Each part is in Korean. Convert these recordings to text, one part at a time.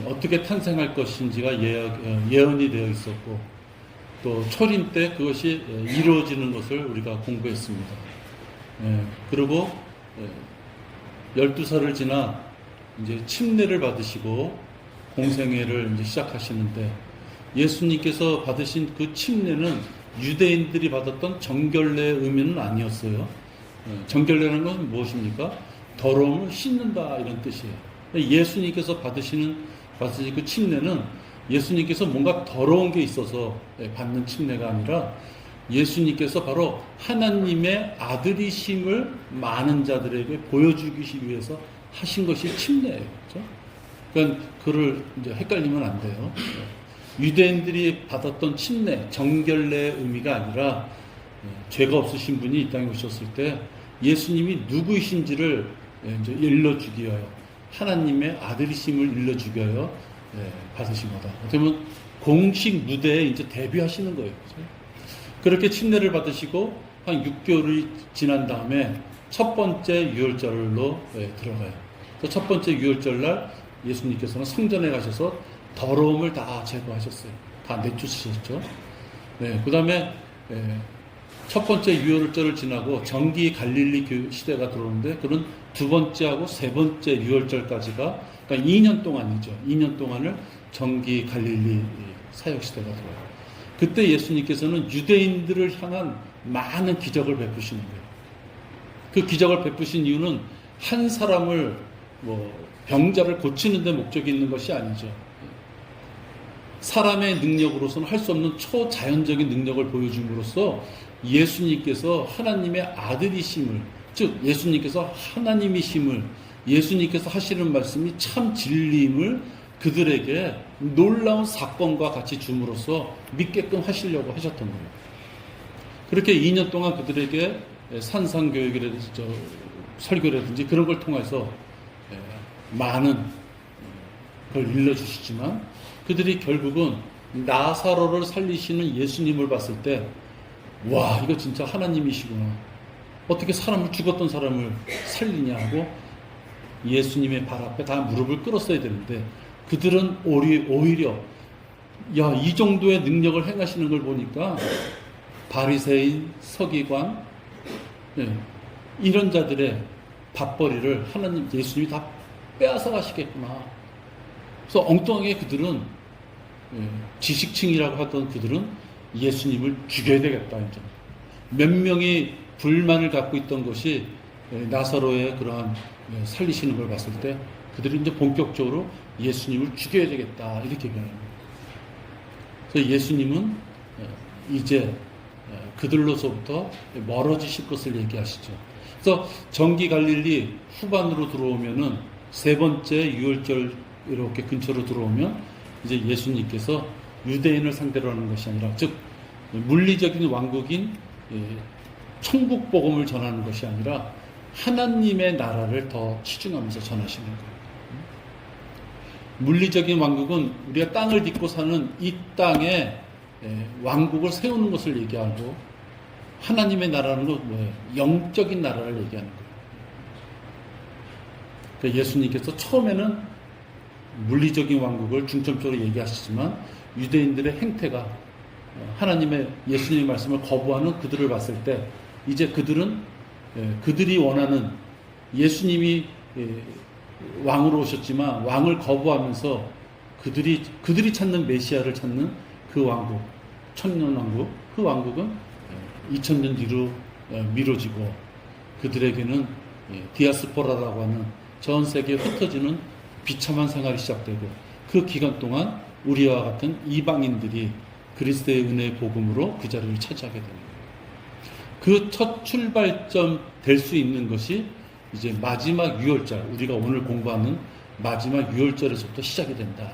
어떻게 탄생할 것인지가 예언이 되어 있었고, 또 초림 때 그것이 이루어지는 것을 우리가 공부했습니다. 그리고 12살을 지나 이제 침례를 받으시고 공생애를 이제 시작하시는데, 예수님께서 받으신 그 침례는 유대인들이 받았던 정결례의 의미는 아니었어요. 정결례라는 건 무엇입니까? 더러움을 씻는다, 이런 뜻이에요. 예수님께서 받으신 그 침례는 예수님께서 뭔가 더러운 게 있어서 받는 침례가 아니라, 예수님께서 바로 하나님의 아들이심을 많은 자들에게 보여주기 위해서 하신 것이 침례예요. 그렇죠? 그러니까 그를 이제 헷갈리면 안 돼요. 유대인들이 받았던 침례, 정결례의 의미가 아니라, 죄가 없으신 분이 이 땅에 오셨을 때 예수님이 누구이신지를 이제 일러주기 위하여, 하나님의 아들이심을 일러주기 위하여 받으신 거다. 어떻게 보면 공식 무대에 이제 데뷔하시는 거예요. 그렇죠? 그렇게 침례를 받으시고 한 6개월이 지난 다음에 첫 번째 유월절로 들어가요. 첫 번째 유월절날 예수님께서는 성전에 가셔서 더러움을 다 제거하셨어요. 다 내쫓으셨죠. 그 다음에 첫 번째 유월절을 지나고 정기 갈릴리 시대가 들어오는데, 그런 두 번째하고 세 번째 유월절까지가, 그러니까 2년 동안이죠. 2년 동안을 정기 갈릴리 사역 시대가 들어요. 그때 예수님께서는 유대인들을 향한 많은 기적을 베푸시는 거예요. 그 기적을 베푸신 이유는 한 사람을 병자를 고치는 데 목적이 있는 것이 아니죠. 사람의 능력으로서는 할 수 없는 초자연적인 능력을 보여줌으로써 예수님께서 하나님의 아들이심을, 즉 예수님께서 하나님이심을, 예수님께서 하시는 말씀이 참 진리임을 그들에게 놀라운 사건과 같이 줌으로써 믿게끔 하시려고 하셨던 거예요. 그렇게 2년 동안 그들에게 산상교육이라든지 설교라든지 그런 걸 통해서 많은 걸 일러주시지만, 그들이 결국은 나사로를 살리시는 예수님을 봤을 때, 와, 이거 진짜 하나님이시구나, 어떻게 죽었던 사람을 살리냐 하고 예수님의 발 앞에 다 무릎을 꿇었어야 되는데, 그들은 오히려 이 정도의 능력을 행하시는 걸 보니까 바리새인, 서기관, 이런 자들의 밥벌이를 예수님이 다 빼앗아 가시겠구나. 그래서 엉뚱하게 그들은, 지식층이라고 하던 그들은 예수님을 죽여야 되겠다. 이제 몇 명이 불만을 갖고 있던 것이 나사로의 그러한 살리시는 걸 봤을 때 그들이 이제 본격적으로 예수님을 죽여야 되겠다, 이렇게 변합니다. 그래서 예수님은 이제 그들로서부터 멀어지실 것을 얘기하시죠. 그래서 정기 갈릴리 후반으로 들어오면은, 세 번째 유월절 이렇게 근처로 들어오면 이제 예수님께서 유대인을 상대로 하는 것이 아니라, 즉 물리적인 왕국인 천국 복음을 전하는 것이 아니라 하나님의 나라를 더 치중하면서 전하시는 거예요. 물리적인 왕국은 우리가 땅을 딛고 사는 이 땅에 왕국을 세우는 것을 얘기하고, 하나님의 나라는 건 뭐예요? 영적인 나라를 얘기하는 거예요. 그러니까 예수님께서 처음에는 물리적인 왕국을 중점적으로 얘기하시지만, 유대인들의 행태가 하나님의, 예수님의 말씀을 거부하는 그들을 봤을 때, 이제 그들이 원하는, 예수님이 왕으로 오셨지만 왕을 거부하면서 그들이 찾는 메시아를 찾는 그 왕국, 천년왕국, 그 왕국은 2000년 뒤로 미뤄지고, 그들에게는 디아스포라라고 하는 전 세계에 흩어지는 비참한 생활이 시작되고, 그 기간 동안 우리와 같은 이방인들이 그리스도의 은혜의 복음으로 그 자리를 차지하게 됩니다. 그 첫 출발점 될 수 있는 것이 이제 마지막 유월절, 우리가 오늘 공부하는 마지막 유월절에서부터 시작이 된다.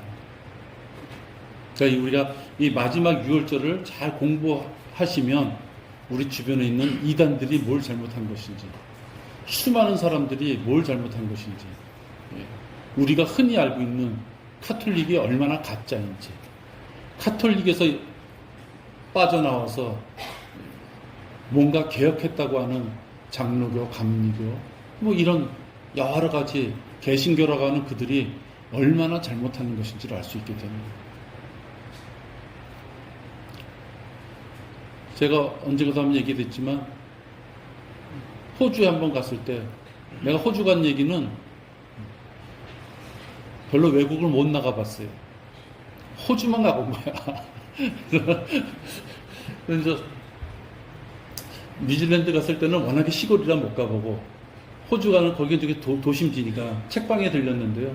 그러니까 우리가 이 마지막 유월절을 잘 공부하시면 우리 주변에 있는 이단들이 뭘 잘못한 것인지, 수많은 사람들이 뭘 잘못한 것인지, 우리가 흔히 알고 있는 카톨릭이 얼마나 가짜인지, 카톨릭에서 빠져나와서 뭔가 개혁했다고 하는 장로교, 감리교, 이런 여러 가지 개신교라고 하는 그들이 얼마나 잘못하는 것인지를 알 수 있게 되는 거예요. 제가 언젠가도 한번 얘기했지만 호주에 한번 갔을 때 내가 호주 간 얘기는 별로 외국을 못 나가봤어요. 호주만 가본 거야. 그래서 뉴질랜드 갔을 때는 워낙에 시골이라 못 가보고 호주 가는 거기 되게 도심지니까 책방에 들렸는데요.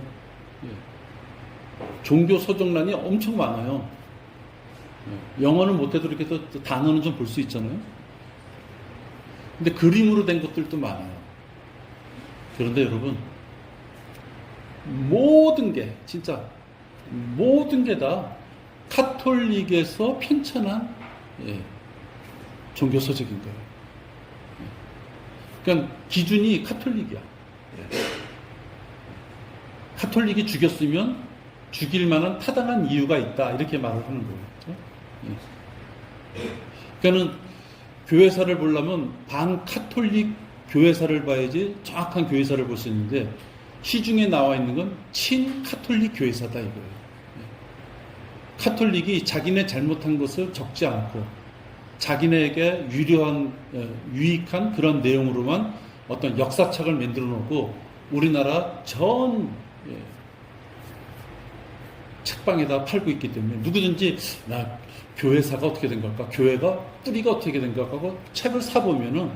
종교 서적란이 엄청 많아요. 영어는 못해도 이렇게 또 단어는 좀 볼 수 있잖아요. 근데 그림으로 된 것들도 많아요. 그런데 여러분, 모든 게, 진짜, 모든 게 다 카톨릭에서 편찬한 종교 서적인 거예요. 그러니까 기준이 카톨릭이야. 카톨릭이 죽였으면 죽일 만한 타당한 이유가 있다. 이렇게 말을 하는 거예요. 그러니까는 교회사를 보려면 반카톨릭 교회사를 봐야지 정확한 교회사를 볼 수 있는데 시중에 나와 있는 건 친카톨릭 교회사다 이거예요. 카톨릭이 자기네 잘못한 것을 적지 않고 자기네에게 유익한 그런 내용으로만 어떤 역사책을 만들어 놓고 우리나라 전 책방에다 팔고 있기 때문에 누구든지 나 교회사가 어떻게 된 걸까? 교회가 뿌리가 어떻게 된 걸까? 하고 책을 사보면은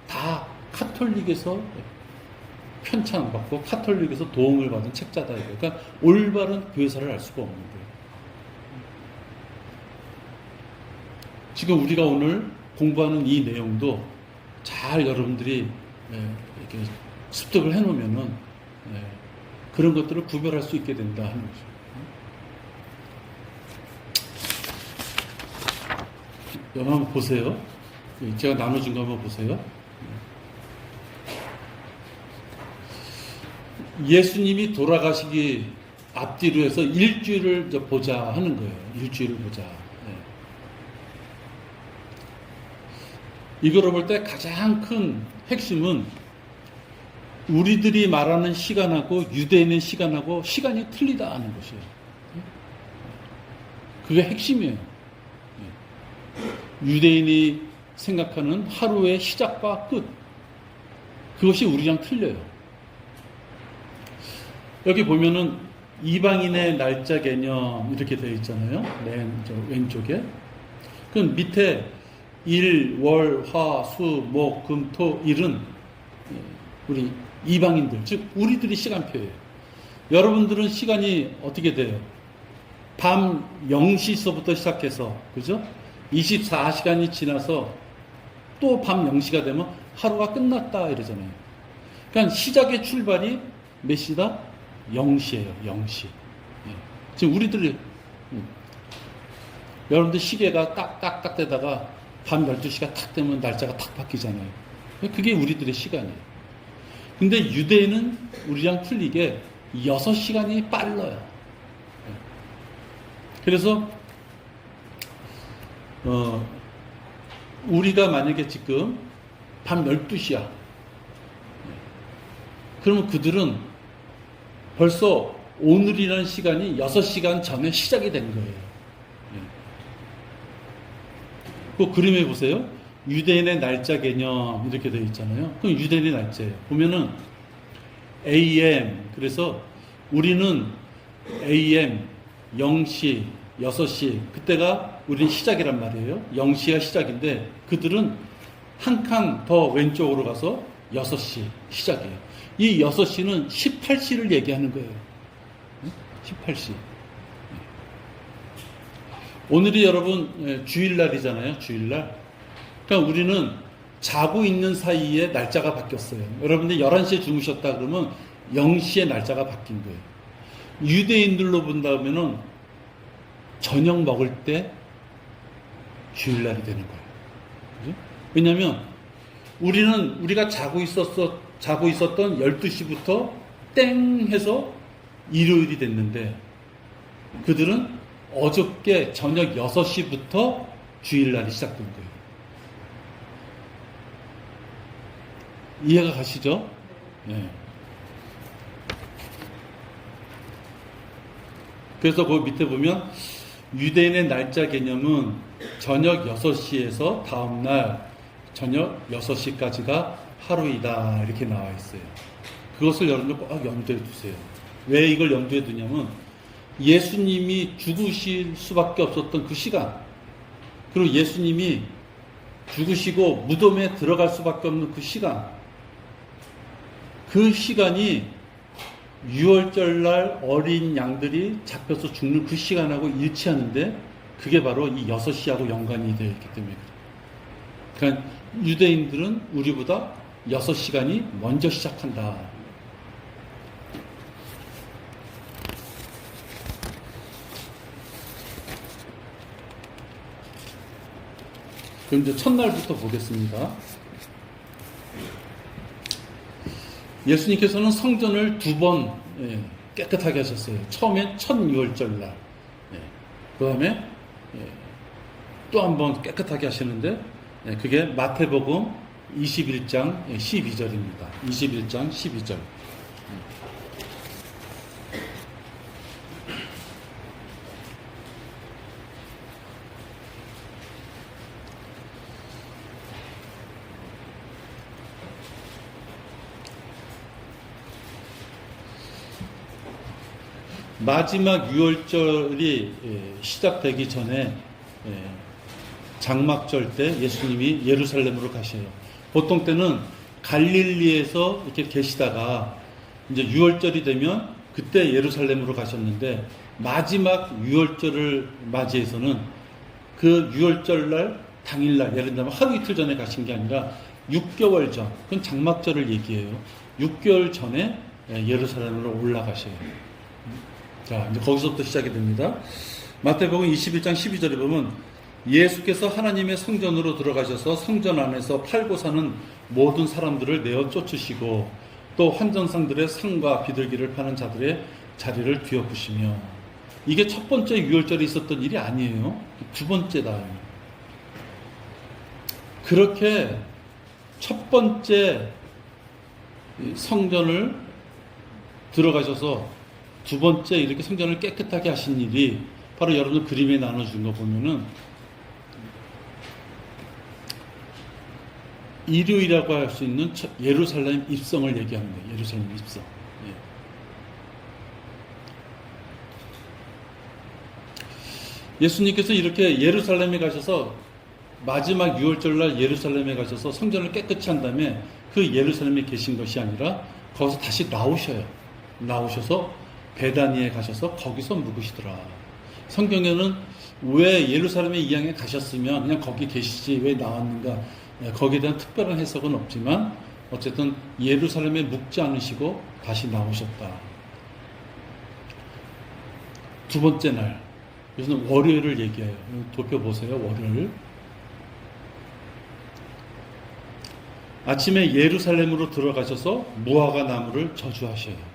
다 카톨릭에서 편찬받고 카톨릭에서 도움을 받은 책자다. 그러니까 올바른 교회사를 알 수가 없는 거예요. 지금 우리가 오늘 공부하는 이 내용도 잘 여러분들이 이렇게 습득을 해놓으면은 그런 것들을 구별할 수 있게 된다 하는 거죠. 여러분 한번 보세요. 제가 나눠준 거 한번 보세요. 예수님이 돌아가시기 앞뒤로 해서 일주일을 보자 하는 거예요. 일주일을 보자. 이거를 볼 때 가장 큰 핵심은 우리들이 말하는 시간하고 유대인의 시간하고 시간이 틀리다 하는 것이에요. 그게 핵심이에요. 유대인이 생각하는 하루의 시작과 끝, 그것이 우리랑 틀려요. 여기 보면은 이방인의 날짜 개념 이렇게 되어 있잖아요. 왼쪽에. 그럼 밑에 일, 월, 화, 수, 목, 금, 토, 일은 우리 이방인들, 즉 우리들이 시간표예요. 여러분들은 시간이 어떻게 돼요? 밤 0시서부터 시작해서, 그죠? 24시간이 지나서 또 밤 0시가 되면 하루가 끝났다 이러잖아요. 그러니까 시작의 출발이 몇 시다? 0시예요. 0시. 지금 우리들이 여러분들 시계가 딱딱딱 되다가 밤 12시가 탁 되면 날짜가 탁 바뀌잖아요. 그게 우리들의 시간이에요. 근데 유대인은 우리랑 틀리게 6시간이 빨라요. 그래서 우리가 만약에 지금 밤 12시야. 그러면 그들은 벌써 오늘이라는 시간이 6시간 전에 시작이 된 거예요. 그 그림에 보세요. 유대인의 날짜 개념 이렇게 되어 있잖아요. 그럼 유대인의 날짜예요. 보면은 AM, 그래서 우리는 AM 0시, 6시, 그때가 우리는 시작이란 말이에요. 0시가 시작인데 그들은 한 칸 더 왼쪽으로 가서 6시 시작이에요. 이 6시는 18시를 얘기하는 거예요. 18시. 오늘이 여러분 주일날이잖아요. 주일날. 그러니까 우리는 자고 있는 사이에 날짜가 바뀌었어요. 여러분들 11시에 주무셨다 그러면 0시에 날짜가 바뀐 거예요. 유대인들로 본다면은 저녁 먹을 때 주일날이 되는 거예요. 그죠? 왜냐하면 우리가 자고 있었던 12시부터 땡 해서 일요일이 됐는데 그들은 어저께 저녁 6시부터 주일날이 시작된 거예요. 이해가 가시죠? 네. 그래서 그 밑에 보면 유대인의 날짜 개념은 저녁 6시에서 다음날 저녁 6시까지가 하루이다 이렇게 나와 있어요. 그것을 여러분들 꼭 염두에 두세요. 왜 이걸 염두에 두냐면 예수님이 죽으실 수밖에 없었던 그 시간, 그리고 예수님이 죽으시고 무덤에 들어갈 수밖에 없는 그 시간, 그 시간이 유월절날 어린 양들이 잡혀서 죽는 그 시간하고 일치하는데 그게 바로 이 6시하고 연관이 되어 있기 때문에 그래요. 그러니까 유대인들은 우리보다 6시간이 먼저 시작한다. 그럼 이제 첫날부터 보겠습니다. 예수님께서는 성전을 2번 깨끗하게 하셨어요. 처음엔 첫 유월절날, 그 다음에 또 한 번 깨끗하게 하시는데 그게 마태복음 21장 12절입니다. 21장 12절. 마지막 유월절이 시작되기 전에 장막절 때 예수님이 예루살렘으로 가셔요. 보통 때는 갈릴리에서 이렇게 계시다가 이제 유월절이 되면 그때 예루살렘으로 가셨는데 마지막 유월절을 맞이해서는 그 유월절날 당일날, 예를 들면 하루 이틀 전에 가신 게 아니라 6개월 전, 그건 장막절을 얘기해요. 6개월 전에 예루살렘으로 올라가셔요. 자, 이제 거기서부터 시작이 됩니다. 마태복음 21장 12절에 보면 예수께서 하나님의 성전으로 들어가셔서 성전 안에서 팔고 사는 모든 사람들을 내어 쫓으시고 또 환전상들의 상과 비둘기를 파는 자들의 자리를 뒤엎으시며, 이게 첫 번째 유월절에 있었던 일이 아니에요. 두 번째다. 그렇게 첫 번째 성전을 들어가셔서 두 번째 이렇게 성전을 깨끗하게 하신 일이 바로 여러분들 그림에 나눠준 거 보면은 일요일이라고 할 수 있는 예루살렘 입성을 얘기합니다. 예루살렘 입성. 예수님께서 이렇게 예루살렘에 가셔서 마지막 유월절날 예루살렘에 가셔서 성전을 깨끗이 한 다음에 그 예루살렘에 계신 것이 아니라 거기서 다시 나오셔요. 나오셔서 베다니에 가셔서 거기서 묵으시더라. 성경에는 왜 예루살렘에 이양에 가셨으면 그냥 거기 계시지 왜 나왔는가, 거기에 대한 특별한 해석은 없지만 어쨌든 예루살렘에 묵지 않으시고 다시 나오셨다. 두 번째 날, 여기서는 월요일을 얘기해요. 도표 보세요. 월요일. 아침에 예루살렘으로 들어가셔서 무화과 나무를 저주하셔요.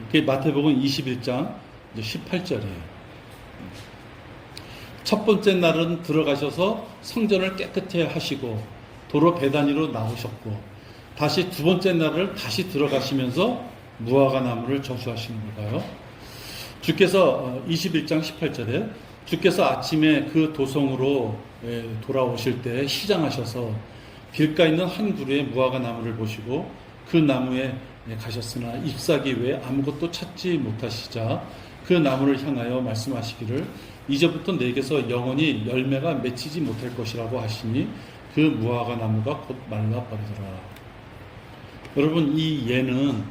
그게 마태복음 21장 18절이에요. 첫 번째 날은 들어가셔서 성전을 깨끗해 하시고 도로 베다니로 나오셨고, 다시 두 번째 날을 다시 들어가시면서 무화과 나무를 저주하시는 걸까요? 주께서 21장 18절에 주께서 아침에 그 도성으로 돌아오실 때 시장하셔서 길가에 있는 한 그루의 무화과 나무를 보시고 그 나무에 가셨으나 잎사귀 외에 아무것도 찾지 못하시자 그 나무를 향하여 말씀하시기를 이제부터 내게서 영원히 열매가 맺히지 못할 것이라고 하시니 그 무화과 나무가 곧 말라버리더라. 여러분, 이 예는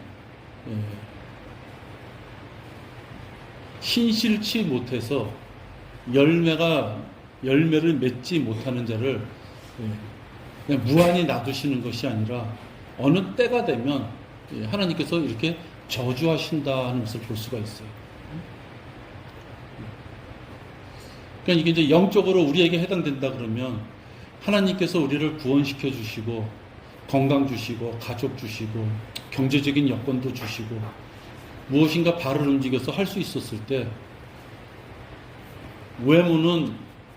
신실치 못해서 열매를 맺지 못하는 자를 그냥 무한히 놔두시는 것이 아니라 어느 때가 되면 하나님께서 이렇게 저주하신다는 것을 볼 수가 있어요. 그러니까 이게 이제 영적으로 우리에게 해당된다 그러면 하나님께서 우리를 구원시켜 주시고 건강 주시고 가족 주시고 경제적인 여건도 주시고 무엇인가 발을 움직여서 할 수 있었을 때 외모는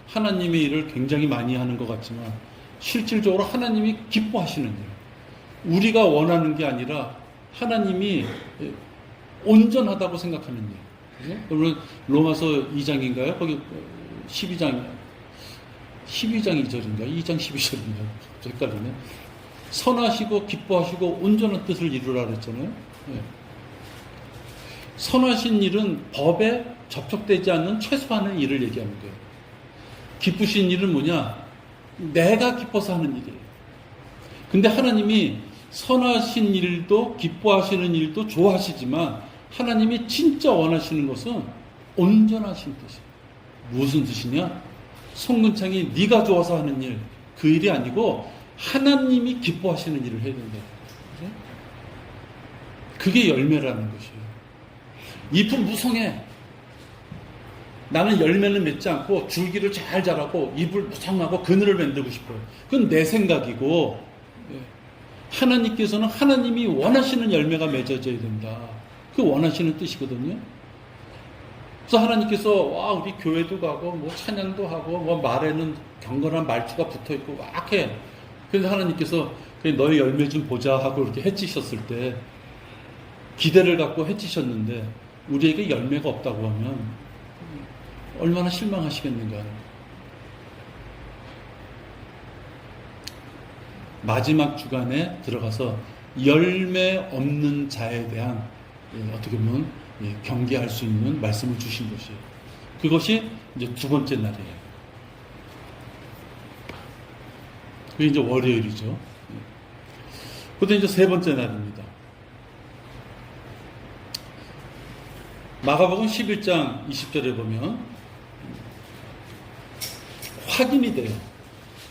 하나님의 일을 굉장히 많이 하는 것 같지만 실질적으로 하나님이 기뻐하시는 일, 우리가 원하는 게 아니라 하나님이 온전하다고 생각하는 일, 물론 로마서 2장인가요? 거기 12장 2절인가? 2장 12절인가? 헷갈리네. 선하시고 기뻐하시고 온전한 뜻을 이루라 그랬잖아요. 예. 선하신 일은 법에 접촉되지 않는 최소한의 일을 얘기하는 거예요. 기쁘신 일은 뭐냐? 내가 기뻐서 하는 일이에요. 근데 하나님이 선하신 일도 기뻐하시는 일도 좋아하시지만 하나님이 진짜 원하시는 것은 온전하신 뜻이에요. 무슨 뜻이냐? 송근창이 네가 좋아서 하는 일, 그 일이 아니고 하나님이 기뻐하시는 일을 해야 된다. 그게 열매라는 것이에요. 잎은 무성해. 나는 열매는 맺지 않고 줄기를 잘 자라고 잎을 무성하고 그늘을 만들고 싶어요. 그건 내 생각이고, 하나님께서는 하나님이 원하시는 열매가 맺어져야 된다. 그 원하시는 뜻이거든요. 그래서 하나님께서 우리 교회도 가고 뭐 찬양도 하고 뭐 말에는 경건한 말투가 붙어 있고 막 해. 그래서 하나님께서 너의 열매 좀 보자 하고 이렇게 해치셨을 때 기대를 갖고 해치셨는데 우리에게 열매가 없다고 하면 얼마나 실망하시겠는가. 마지막 주간에 들어가서 열매 없는 자에 대한 어떻게 보면 경계할 수 있는 말씀을 주신 것이에요. 그것이 이제 두 번째 날이에요. 그게 이제 월요일이죠. 그때 이제 세 번째 날입니다. 마가복음 11장 20절에 보면 확인이 돼요.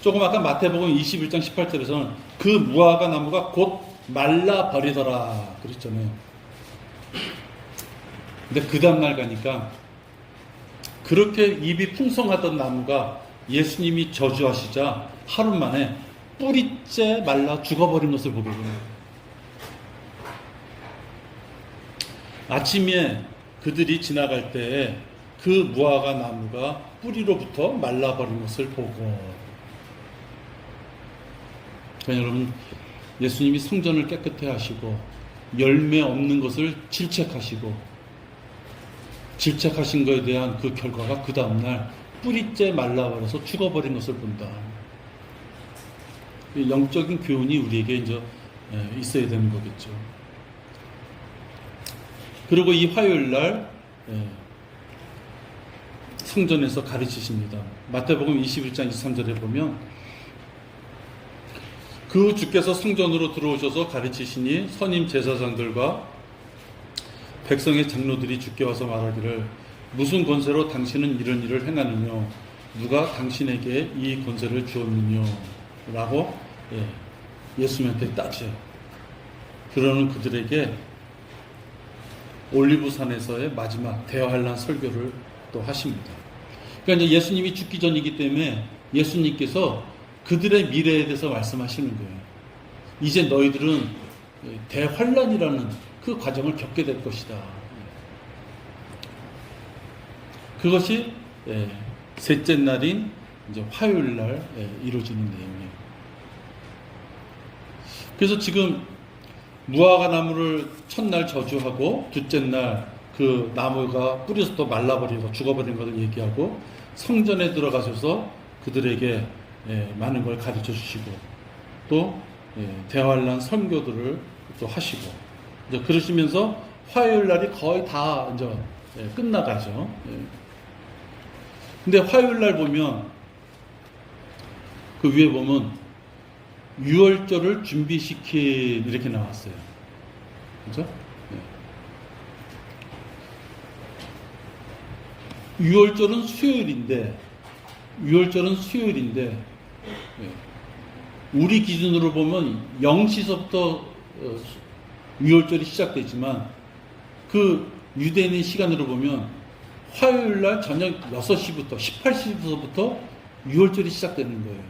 조금 아까 마태복음 21장 18절에서는 그 무화과 나무가 곧 말라버리더라 그랬잖아요. 근데 그 다음날 가니까 그렇게 잎이 풍성하던 나무가 예수님이 저주하시자 하루 만에 뿌리째 말라 죽어버린 것을 보게 돼요. 아침에 그들이 지나갈 때에 그 무화과 나무가 뿌리로부터 말라버린 것을 보고, 그러니까 여러분, 예수님이 성전을 깨끗해 하시고 열매 없는 것을 질책하시고 질책하신 것에 대한 그 결과가 그 다음날 뿌리째 말라버려서 죽어버린 것을 본다. 영적인 교훈이 우리에게 이제 있어야 되는 거겠죠. 그리고 이 화요일날 성전에서 가르치십니다. 마태복음 21장 23절에 보면 그 주께서 성전으로 들어오셔서 가르치시니 선임 제사장들과 백성의 장로들이 주께 와서 말하기를 무슨 권세로 당신은 이런 일을 행하느냐, 누가 당신에게 이 권세를 주었느냐 라고 예수님한테 따져요. 그러는 그들에게 올리브산에서의 마지막 대환란 설교를 또 하십니다. 그러니까 이제 예수님이 죽기 전이기 때문에 예수님께서 그들의 미래에 대해서 말씀하시는 거예요. 이제 너희들은 대환란이라는 그 과정을 겪게 될 것이다. 그것이 셋째 날인 이제 화요일 날 이루어지는 내용이에요. 그래서 지금 무화과 나무를 첫날 저주하고 둘째 날 그 나무가 뿌려서 또 말라버리고 죽어버린 것을 얘기하고 성전에 들어가셔서 그들에게 많은 걸 가르쳐 주시고 또 대환란 선교들을 또 하시고 이제 그러시면서 화요일 날이 거의 다 이제 끝나가죠. 근데 화요일 날 보면 그 위에 보면 유월절을 준비시킨 이렇게 나왔어요. 그죠? 유월절은 수요일인데 우리 기준으로 보면 0시서부터 유월절이 시작되지만 그 유대인의 시간으로 보면 화요일날 저녁 6시부터 18시부터 유월절이 시작되는 거예요.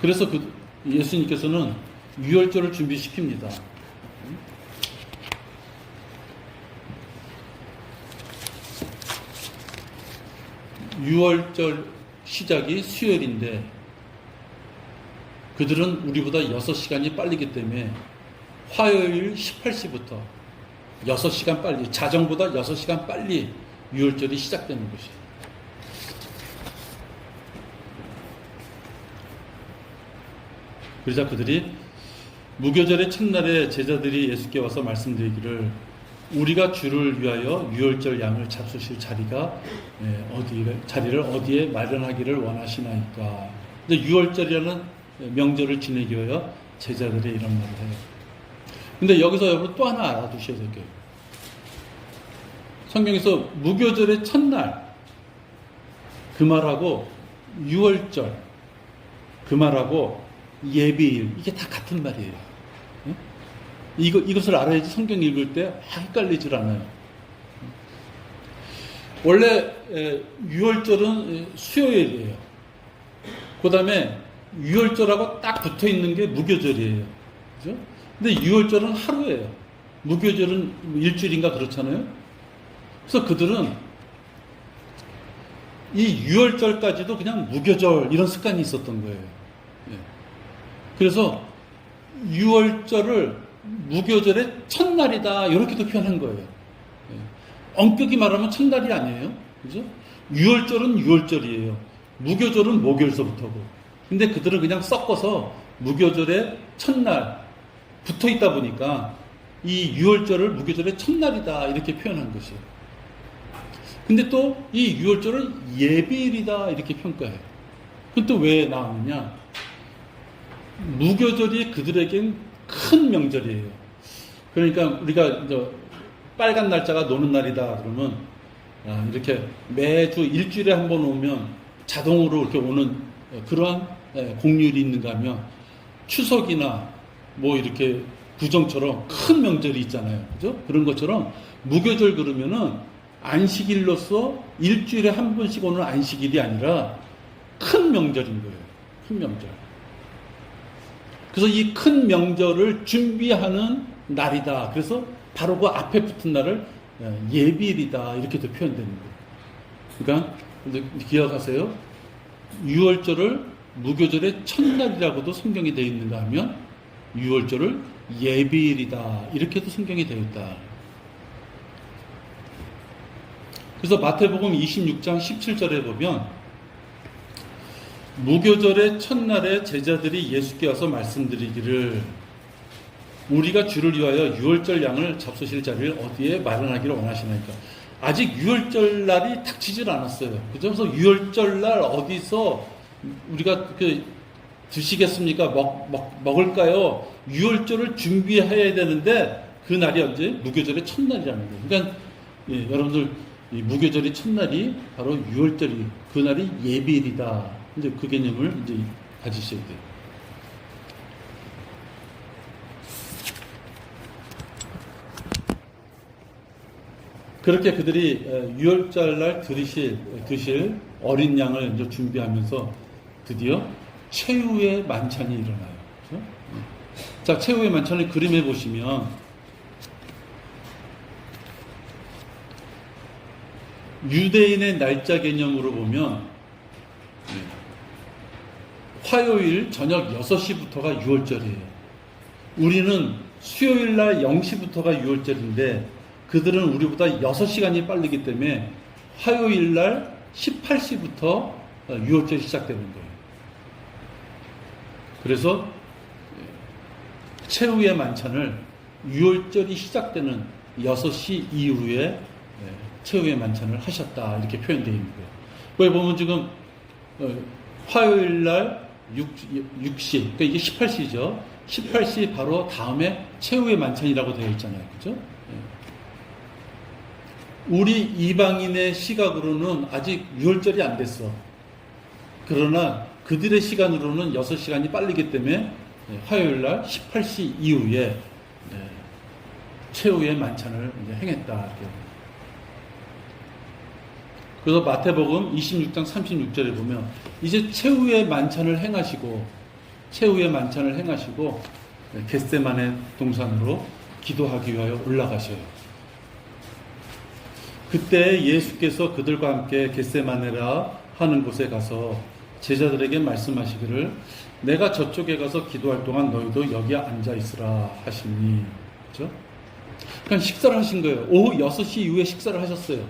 그래서 그 예수님께서는 유월절을 준비시킵니다. 유월절 시작이 수요일인데 그들은 우리보다 6시간이 빠르기 때문에 화요일 18시부터 6시간 빨리, 자정보다 6시간 빨리 유월절이 시작되는 것이에요. 그러자 그들이 무교절의 첫날에 제자들이 예수께 와서 말씀드리기를 우리가 주를 위하여 유월절 양을 잡수실 자리가 자리를 어디에 마련하기를 원하시나이까. 유월절이라는 명절을 지내기 위하여 제자들이 이런 말을 해요. 근데 여기서 여러분 또 하나 알아두셔야 될 게요. 성경에서 무교절의 첫날 그 말하고 유월절 그 말하고 예비일 이게 다 같은 말이에요. 이것을 알아야지 성경 읽을 때 헷갈리질 않아요. 원래 유월절은 수요일이에요. 그 다음에 유월절하고 딱 붙어 있는 게 무교절이에요. 그죠? 근데 유월절은 하루예요. 무교절은 일주일인가 그렇잖아요. 그래서 그들은 이 유월절까지도 그냥 무교절 이런 습관이 있었던 거예요. 그래서 유월절을 무교절의 첫날이다 이렇게도 표현한 거예요. 엄격히 말하면 첫날이 아니에요. 그죠? 유월절은 유월절이에요. 무교절은 목요일서부터고. 근데 그들은 그냥 섞어서 무교절의 첫날 붙어 있다 보니까 이 유월절을 무교절의 첫날이다 이렇게 표현한 것이에요. 근데 또 이 유월절을 예비일이다 이렇게 평가해요. 그건 또 왜 나오느냐? 무교절이 그들에겐 큰 명절이에요. 그러니까 우리가 빨간 날짜가 노는 날이다 그러면 이렇게 매주 일주일에 한 번 오면 자동으로 이렇게 오는 그러한 공휴일이 있는가 하면 추석이나 뭐 이렇게 구정처럼 큰 명절이 있잖아요. 그죠? 그런 것처럼 무교절 그러면은 안식일로서 일주일에 한 번씩 오는 안식일이 아니라 큰 명절인 거예요. 큰 명절. 그래서 이 큰 명절을 준비하는 날이다. 그래서 바로 그 앞에 붙은 날을 예비일이다. 이렇게도 표현되는 거예요. 그러니까 기억하세요. 유월절을 무교절의 첫날이라고도 성경이 되어 있는가 하면 유월절을 예비일이다. 이렇게도 성경이 되어 있다. 그래서 마태복음 26장 17절에 보면 무교절의 첫날에 제자들이 예수께 와서 말씀드리기를 우리가 주를 위하여 유월절 양을 잡수실 자리를 어디에 마련하기를 원하시나이까. 아직 유월절 날이 닥치질 않았어요. 그죠? 그래서 유월절 날 어디서 우리가 드시겠습니까? 먹을까요? 유월절을 준비해야 되는데 그 날이 언제? 무교절의 첫날이라는 거예요. 그러니까 여러분들 이 무교절의 첫날이 바로 유월절이 그 날이 예비일이다. 이제 그 개념을 이제 가지셔야 돼요. 그렇게 그들이 유월절 날 드실 어린 양을 이제 준비하면서 드디어 최후의 만찬이 일어나요. 그렇죠? 자, 최후의 만찬을 그림해 보시면 유대인의 날짜 개념으로 보면 화요일 저녁 6시부터가 유월절이에요. 우리는 수요일 날 0시부터가 유월절인데 그들은 우리보다 6시간이 빠르기 때문에 화요일 날 18시부터 유월절이 시작되는 거예요. 그래서 최후의 만찬을 유월절이 시작되는 6시 이후에 최후의 만찬을 하셨다 이렇게 표현되어 있는 거예요. 거기 보면 지금 화요일 날 6시 그러니까 이게 18시죠. 18시 바로 다음에 최후의 만찬이라고 되어 있잖아요. 그죠? 우리 이방인의 시각으로는 아직 유월절이 안 됐어. 그러나 그들의 시간으로는 6시간이 빠르기 때문에 화요일 날 18시 이후에 최후의 만찬을 이제 행했다. 이렇게. 그래서 마태복음 26장 36절에 보면 이제 최후의 만찬을 행하시고 겟세마네 동산으로 기도하기 위하여 올라가셔요. 그때 예수께서 그들과 함께 겟세마네라 하는 곳에 가서 제자들에게 말씀하시기를 내가 저쪽에 가서 기도할 동안 너희도 여기 앉아 있으라 하시니. 그렇죠? 그러니까 식사를 하신 거예요. 오후 6시 이후에 식사를 하셨어요.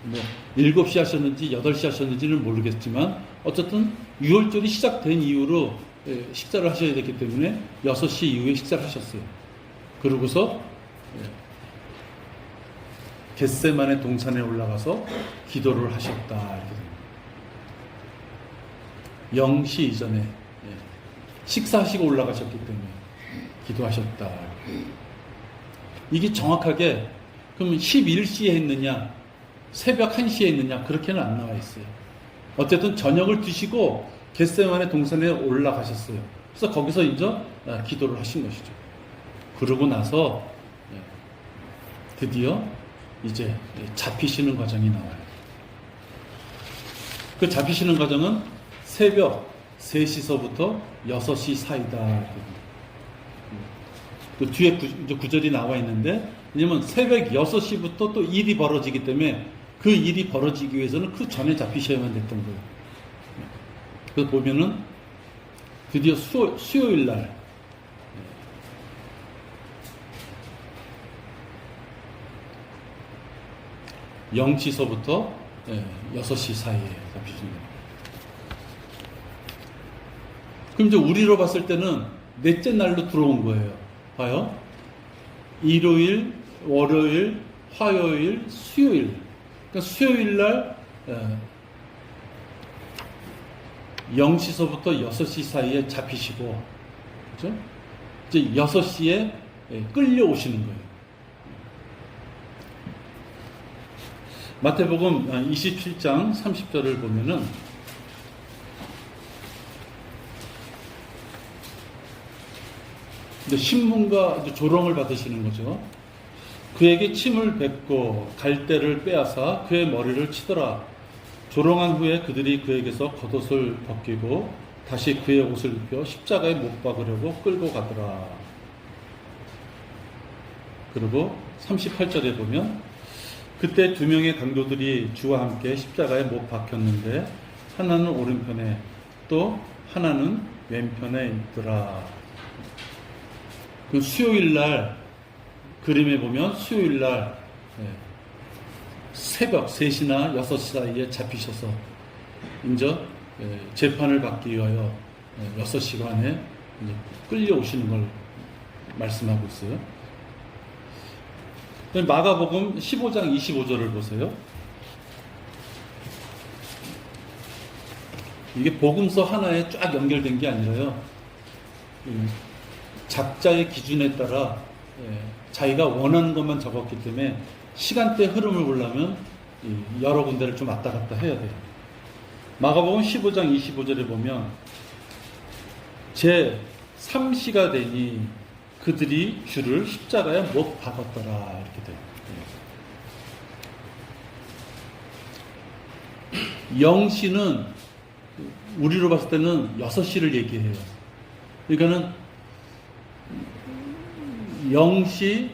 뭐 7시 하셨는지 8시 하셨는지는 모르겠지만 어쨌든 6월절이 시작된 이후로 식사를 하셔야 됐기 때문에 6시 이후에 식사를 하셨어요. 그러고서 겟세마네 동산에 올라가서 기도를 하셨다 이렇게 됩니다. 0시 이전에 식사하시고 올라가셨기 때문에 기도하셨다. 이게 정확하게 그러면 11시에 했느냐 새벽 1시에 했느냐 그렇게는 안 나와 있어요. 어쨌든 저녁을 드시고 겟세마네 동산에 올라가셨어요. 그래서 거기서 이제 기도를 하신 것이죠. 그러고 나서 드디어 이제 잡히시는 과정이 나와요. 그 잡히시는 과정은 새벽 3시서부터 6시 사이다. 그 뒤에 구절이 나와 있는데, 왜냐면 새벽 6시부터 또 일이 벌어지기 때문에 그 일이 벌어지기 위해서는 그 전에 잡히셔야만 됐던 거예요. 그래서 보면은 드디어 수요일 날 (0시서부터) 6시 사이에 잡히신 거예요. 그럼 이제 우리로 봤을 때는 넷째 날로 들어온 거예요. 봐요. 일요일, 월요일, 화요일, 수요일. 그러니까 수요일 날 0시서부터 6시 사이에 잡히시고, 그죠? 이제 6시에 끌려오시는 거예요. 마태복음 27장 30절을 보면은 신문과 조롱을 받으시는 거죠. 그에게 침을 뱉고 갈대를 빼앗아 그의 머리를 치더라. 조롱한 후에 그들이 그에게서 겉옷을 벗기고 다시 그의 옷을 입혀 십자가에 못 박으려고 끌고 가더라. 그리고 38절에 보면 그때 2명의 강도들이 주와 함께 십자가에 못 박혔는데 하나는 오른편에 또 하나는 왼편에 있더라. 그 수요일 날 그림에 보면 수요일 날 새벽 3시나 6시 사이에 잡히셔서 이제 재판을 받기 위하여 6시간에 끌려오시는 걸 말씀하고 있어요. 마가복음 15장 25절을 보세요. 이게 복음서 하나에 쫙 연결된 게 아니라요. 작자의 기준에 따라 자기가 원하는 것만 적었기 때문에 시간대 흐름을 보려면 여러 군데를 좀 왔다 갔다 해야 돼요. 마가복음 15장 25절에 보면 제 3시가 되니 그들이 주를 십자가에 못 박았더라 이렇게 돼요. 0시는 우리로 봤을 때는 6시를 얘기해요. 그러니까는 0시,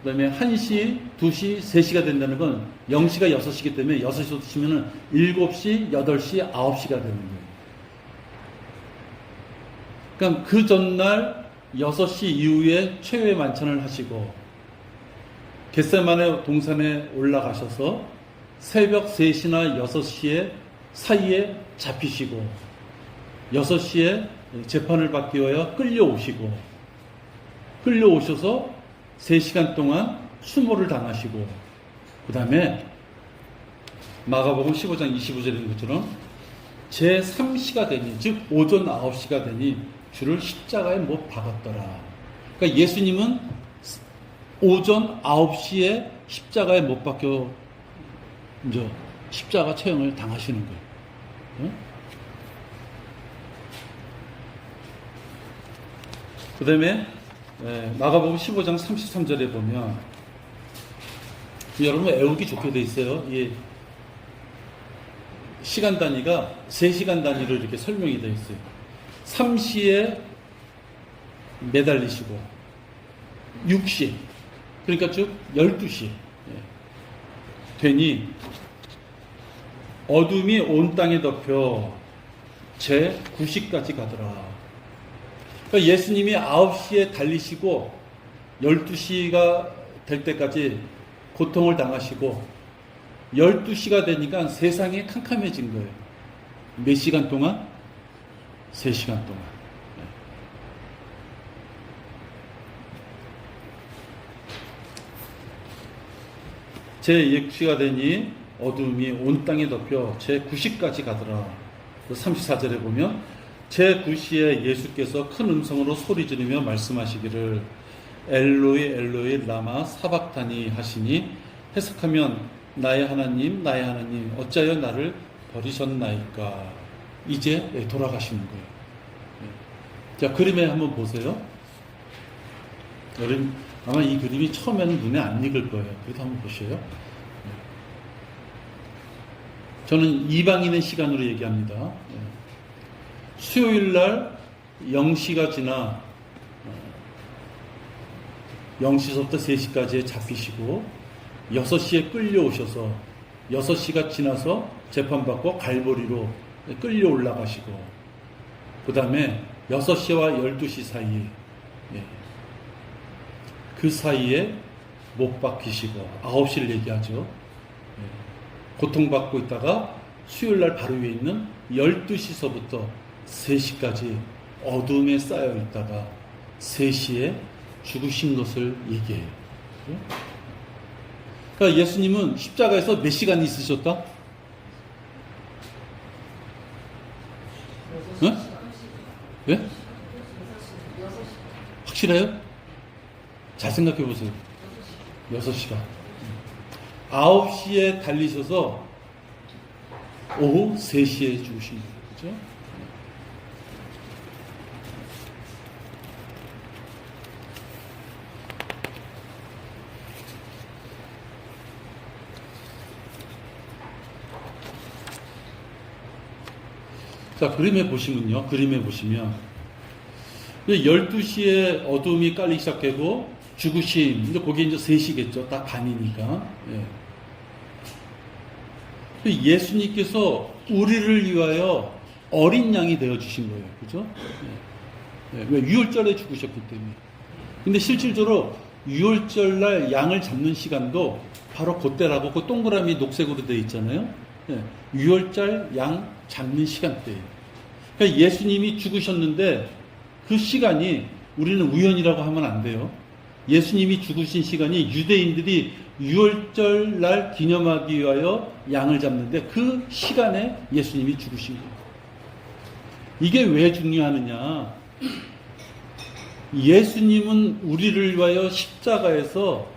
그 다음에 1시, 2시, 3시가 된다는 건 0시가 6시기 때문에 6시부터 치면은 7시, 8시, 9시가 되는 거예요. 그러니까 그 전날 6시 이후에 최후의 만찬을 하시고 겟세마네 동산에 올라가셔서 새벽 3시나 6시에 사이에 잡히시고 6시에 재판을 받기 위하여 끌려오셔서 3시간 동안 수모를 당하시고 그 다음에 마가복음 15장 25절인 것처럼 제3시가 되니 즉 오전 9시가 되니 주를 십자가에 못 박았더라. 그러니까 예수님은 오전 9시에 십자가에 못 박혀 이제 십자가 처형을 당하시는 거예요. 응? 그 다음에 마가복음 15장 33절에 보면 여러분 외우기 좋게 돼 있어요. 이 시간 단위가 3시간 단위로 이렇게 설명이 되어 있어요. 3시에 매달리시고 6시 그러니까 즉 12시 되니 어둠이 온 땅에 덮여 제 9시까지 가더라. 그러니까 예수님이 9시에 달리시고 12시가 될 때까지 고통을 당하시고 12시가 되니까 세상이 캄캄해진 거예요. 몇 시간 동안? 3시간 동안. 제6시가 되니 어둠이 온 땅에 덮여 제9시까지 가더라. 34절에 보면 제9시에 예수께서 큰 음성으로 소리 지르며 말씀하시기를 엘로이 엘로이 라마 사박타니 하시니 해석하면 나의 하나님 어찌하여 나를 버리셨나이까. 이제 돌아가시는 거예요. 자, 그림에 한번 보세요. 여러분 아마 이 그림이 처음에는 눈에 안 익을 거예요. 그래도 한번 보셔요. 저는 이방인의 시간으로 얘기합니다. 수요일 날 0시가 지나 0시부터 3시까지에 잡히시고 6시에 끌려오셔서 6시가 지나서 재판받고 갈보리로 끌려 올라가시고 그 다음에 6시와 12시 사이 그 사이에 못 박히시고 9시를 얘기하죠. 고통받고 있다가 수요일날 바로 위에 있는 12시서부터 3시까지 어둠에 쌓여 있다가 3시에 죽으신 것을 얘기해요. 그러니까 예수님은 십자가에서 몇 시간 있으셨다? 네? 네? 확실해요? 잘 생각해 보세요. 6시간. 9시에 달리셔서 오후 3시에 죽으신 거예요. 그죠? 자, 그림에 보시면 12시에 어둠이 깔리기 시작하고 죽으심, 이제 거기 이제 3시겠죠. 딱 반이니까. 예수님께서 우리를 위하여 어린 양이 되어 주신 거예요. 그죠? 왜? 유월절에 죽으셨기 때문에. 근데 실질적으로 유월절 날 양을 잡는 시간도 바로 그때라고, 그 동그라미 녹색으로 되어 있잖아요. 유월절 양 잡는 시간대예요. 그러니까 예수님이 죽으셨는데 그 시간이 우리는 우연이라고 하면 안 돼요. 예수님이 죽으신 시간이 유대인들이 유월절 날 기념하기 위하여 양을 잡는데 그 시간에 예수님이 죽으신 거예요. 이게 왜 중요하느냐? 예수님은 우리를 위하여 십자가에서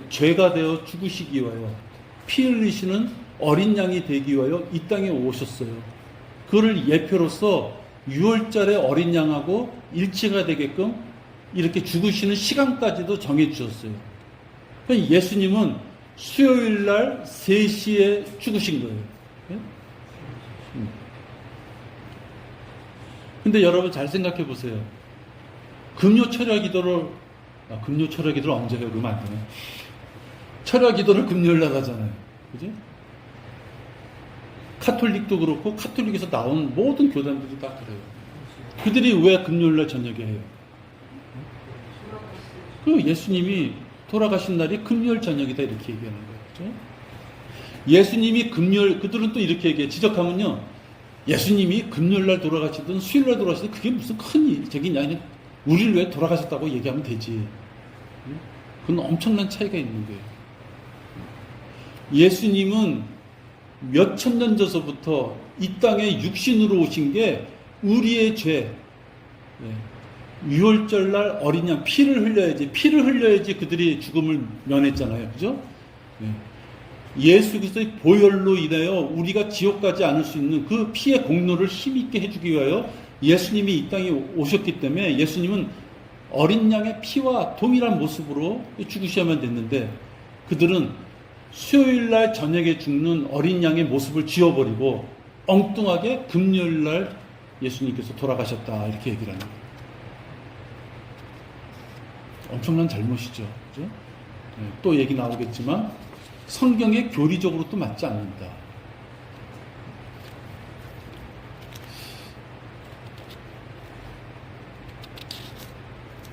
죄가 되어 죽으시기 위하여 피 흘리시는 어린 양이 되기 위하여 이 땅에 오셨어요. 그를 예표로서 유월절의 어린 양하고 일치가 되게끔 이렇게 죽으시는 시간까지도 정해 주셨어요. 예수님은 수요일 날 3시에 죽으신 거예요. 근데 여러분 잘 생각해 보세요. 금요 철야 기도를 언제 해요? 그러면 안 되네. 철야 기도를 금요일 날 하잖아요. 그지? 카톨릭도 그렇고 카톨릭에서 나온 모든 교단들이 다 그래요. 그들이 왜 금요일 날 저녁에 해요? 그 예수님이 돌아가신 날이 금요일 저녁이다 이렇게 얘기하는 거예요. 그렇죠? 예수님이 금요일, 그들은 또 이렇게 얘기해. 지적하면요. 예수님이 금요일 날 돌아가시든 수요일 날 돌아가시든 그게 무슨 큰 적이냐. 그냥 우리를 왜 돌아가셨다고 얘기하면 되지. 그건 엄청난 차이가 있는 거예요. 예수님은 몇 천 년 전서부터 이 땅에 육신으로 오신 게 우리의 죄, 유월절 날 어린 양 피를 흘려야지 그들이 죽음을 면했잖아요. 그죠? 예수 그리스도의 보혈로 인하여 우리가 지옥 가지 않을 수 있는 그 피의 공로를 힘있게 해주기 위하여 예수님이 이 땅에 오셨기 때문에 예수님은 어린 양의 피와 동일한 모습으로 죽으셔야만 됐는데 그들은 수요일 날 저녁에 죽는 어린 양의 모습을 지워버리고 엉뚱하게 금요일 날 예수님께서 돌아가셨다 이렇게 얘기를 하는 거예요. 엄청난 잘못이죠. 그죠? 또 얘기 나오겠지만 성경에 교리적으로 또 맞지 않는다.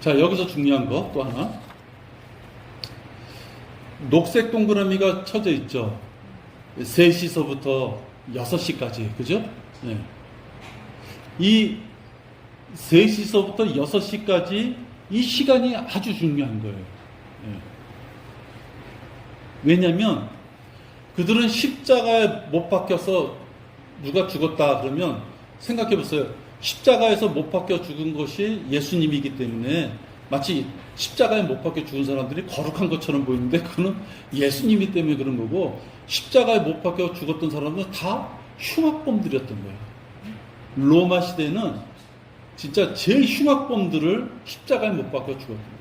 자, 여기서 중요한 거 또 하나. 녹색 동그라미가 쳐져 있죠. 3시서부터 6시까지. 그죠? 네. 이 3시서부터 6시까지 이 시간이 아주 중요한 거예요. 네. 왜냐면 그들은 십자가에 못 박혀서 누가 죽었다 그러면 생각해 보세요. 십자가에서 못 박혀 죽은 것이 예수님이기 때문에 마치 십자가에 못 박혀 죽은 사람들이 거룩한 것처럼 보이는데 그거는 예수님이 때문에 그런 거고, 십자가에 못 박혀 죽었던 사람들은 다 흉악범들이었던 거예요. 로마 시대는 진짜 제일 흉악범들을 십자가에 못 박혀 죽었던 거예요.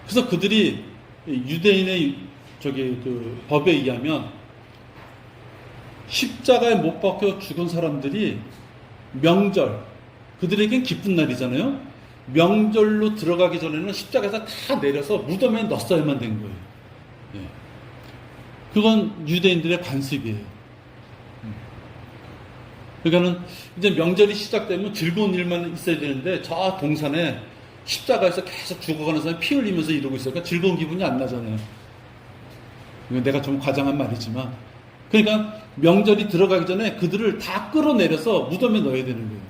그래서 그들이 유대인의 그 법에 의하면 십자가에 못 박혀 죽은 사람들이 명절, 그들에겐 기쁜 날이잖아요. 명절로 들어가기 전에는 십자가에서 다 내려서 무덤에 넣었어야만 된 거예요. 예. 그건 유대인들의 관습이에요. 그러니까는 이제 명절이 시작되면 즐거운 일만 있어야 되는데 저 동산에 십자가에서 계속 죽어가는 사람이 피 흘리면서 이러고 있으니까 즐거운 기분이 안 나잖아요. 이건 내가 좀 과장한 말이지만, 그러니까 명절이 들어가기 전에 그들을 다 끌어내려서 무덤에 넣어야 되는 거예요.